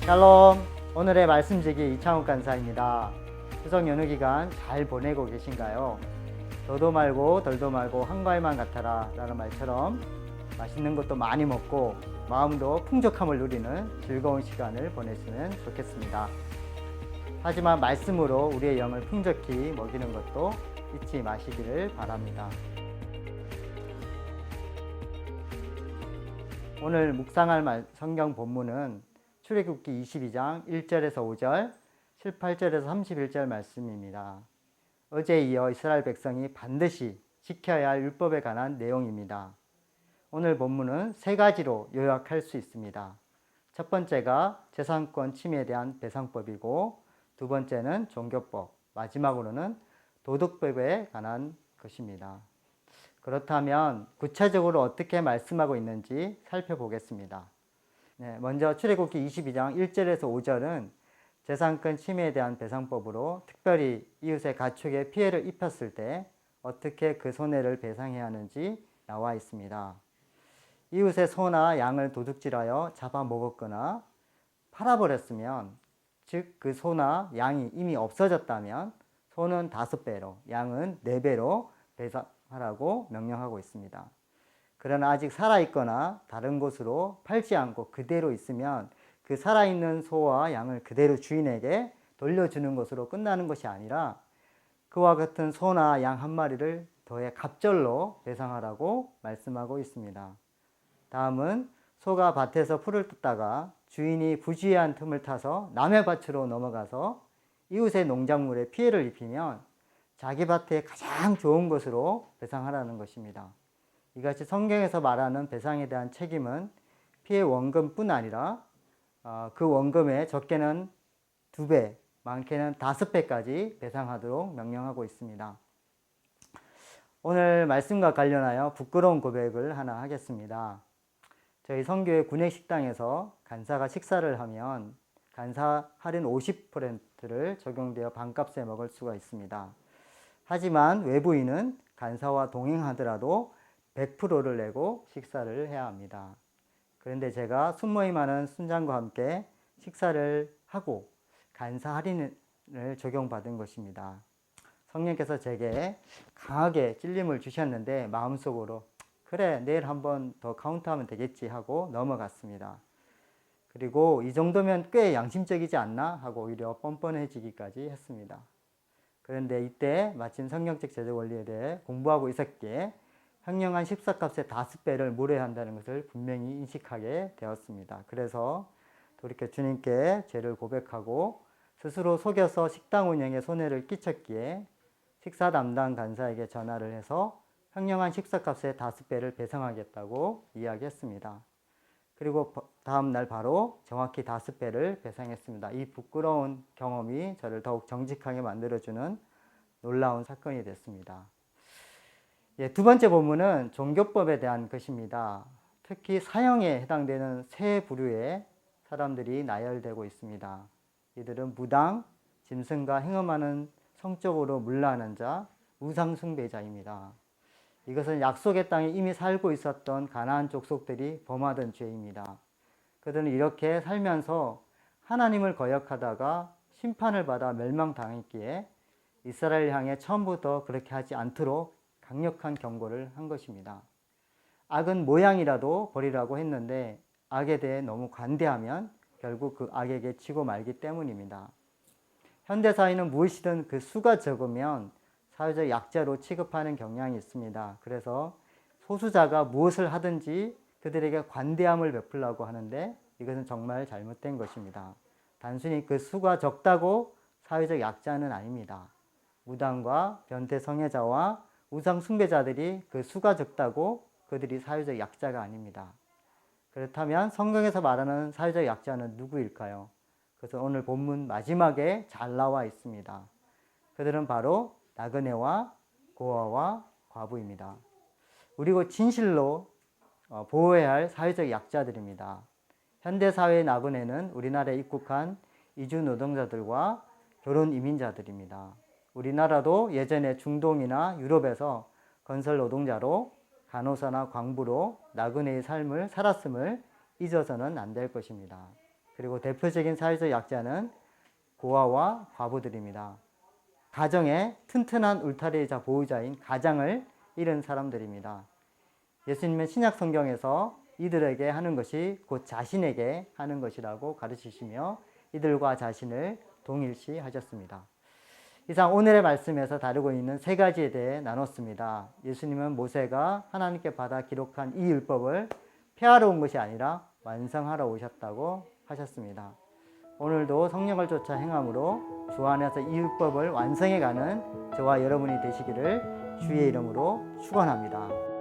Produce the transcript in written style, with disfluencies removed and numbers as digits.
샬롬. 오늘의 말씀지기 이창욱 간사입니다. 추석 연휴 기간 잘 보내고 계신가요? 더도 말고 덜도 말고 한과일만 같아라 라는 말처럼 맛있는 것도 많이 먹고 마음도 풍족함을 누리는 즐거운 시간을 보내시면 좋겠습니다. 하지만 말씀으로 우리의 영을 풍족히 먹이는 것도 잊지 마시기를 바랍니다. 오늘 묵상할 성경 본문은 출애굽기 22장 1절에서 5절, 7, 8절에서 31절 말씀입니다. 어제에 이어 이스라엘 백성이 반드시 지켜야 할 율법에 관한 내용입니다. 오늘 본문은 세 가지로 요약할 수 있습니다. 첫 번째가 재산권 침해에 대한 배상법이고, 두 번째는 종교법, 마지막으로는 도덕법에 관한 것입니다. 그렇다면 구체적으로 어떻게 말씀하고 있는지 살펴보겠습니다. 먼저 출애굽기 22장 1절에서 5절은 재산권 침해에 대한 배상법으로 특별히 이웃의 가축에 피해를 입혔을 때 어떻게 그 손해를 배상해야 하는지 나와 있습니다. 이웃의 소나 양을 도둑질하여 잡아먹었거나 팔아버렸으면, 즉 그 소나 양이 이미 없어졌다면 소는 5배로, 양은 4배로 배상하라고 명령하고 있습니다. 그러나 아직 살아있거나 다른 곳으로 팔지 않고 그대로 있으면 그 살아있는 소와 양을 그대로 주인에게 돌려주는 것으로 끝나는 것이 아니라 그와 같은 소나 양 한 마리를 더해 갑절로 배상하라고 말씀하고 있습니다. 다음은 소가 밭에서 풀을 뜯다가 주인이 부주의한 틈을 타서 남의 밭으로 넘어가서 이웃의 농작물에 피해를 입히면 자기 밭에 가장 좋은 것으로 배상하라는 것입니다. 이같이 성경에서 말하는 배상에 대한 책임은 피해 원금뿐 아니라 그 원금의 적게는 2배, 많게는 5배까지 배상하도록 명령하고 있습니다. 오늘 말씀과 관련하여 부끄러운 고백을 하나 하겠습니다. 저희 선교회 군액식당에서 간사가 식사를 하면 간사 할인 50%를 적용되어 반값에 먹을 수가 있습니다. 하지만 외부인은 간사와 동행하더라도 100%를 내고 식사를 해야 합니다. 그런데 제가 순모임하는 순장과 함께 식사를 하고 간사 할인을 적용받은 것입니다. 성령께서 제게 강하게 찔림을 주셨는데 마음속으로 그래, 내일 한번 더 카운트하면 되겠지 하고 넘어갔습니다. 그리고 이 정도면 꽤 양심적이지 않나 하고 오히려 뻔뻔해지기까지 했습니다. 그런데 이때 마침 성경적 제조 원리에 대해 공부하고 있었기에 횡령한 식사값의 5배를 물어야 한다는 것을 분명히 인식하게 되었습니다. 그래서 돌이켜 주님께 죄를 고백하고 스스로 속여서 식당 운영에 손해를 끼쳤기에 식사 담당 간사에게 전화를 해서 횡령한 식사값의 5배를 배상하겠다고 이야기했습니다. 그리고 다음 날 바로 정확히 5배를 배상했습니다. 이 부끄러운 경험이 저를 더욱 정직하게 만들어주는 놀라운 사건이 됐습니다. 두 번째 본문은 종교법에 대한 것입니다. 특히 사형에 해당되는 세 부류의 사람들이 나열되고 있습니다. 이들은 무당, 짐승과 행음하는 성적으로 문란한 자, 우상숭배자입니다. 이것은 약속의 땅에 이미 살고 있었던 가나안 족속들이 범하던 죄입니다. 그들은 이렇게 살면서 하나님을 거역하다가 심판을 받아 멸망당했기에 이스라엘 향해 처음부터 그렇게 하지 않도록 강력한 경고를 한 것입니다. 악은 모양이라도 버리라고 했는데 악에 대해 너무 관대하면 결국 그 악에게 치고 말기 때문입니다. 현대사회는 무엇이든 그 수가 적으면 사회적 약자로 취급하는 경향이 있습니다. 그래서 소수자가 무엇을 하든지 그들에게 관대함을 베풀려고 하는데 이것은 정말 잘못된 것입니다. 단순히 그 수가 적다고 사회적 약자는 아닙니다. 무당과 변태 성애자와 우상 숭배자들이 그 수가 적다고 그들이 사회적 약자가 아닙니다. 그렇다면 성경에서 말하는 사회적 약자는 누구일까요? 그래서 오늘 본문 마지막에 잘 나와 있습니다. 그들은 바로 나그네와 고아와 과부입니다. 그리고 진실로 보호해야 할 사회적 약자들입니다. 현대사회의 나그네는 우리나라에 입국한 이주 노동자들과 결혼 이민자들입니다. 우리나라도 예전에 중동이나 유럽에서 건설 노동자로 간호사나 광부로 나그네의 삶을 살았음을 잊어서는 안 될 것입니다. 그리고 대표적인 사회적 약자는 고아와 과부들입니다. 가정의 튼튼한 울타리이자 보호자인 가장을 잃은 사람들입니다. 예수님은 신약 성경에서 이들에게 하는 것이 곧 자신에게 하는 것이라고 가르치시며 이들과 자신을 동일시 하셨습니다. 이상 오늘의 말씀에서 다루고 있는 세 가지에 대해 나눴습니다. 예수님은 모세가 하나님께 받아 기록한 이 율법을 폐하러 온 것이 아니라 완성하러 오셨다고 하셨습니다. 오늘도 성령을 쫓아 행함으로 주 안에서 이 율법을 완성해가는 저와 여러분이 되시기를 주의 이름으로 축원합니다.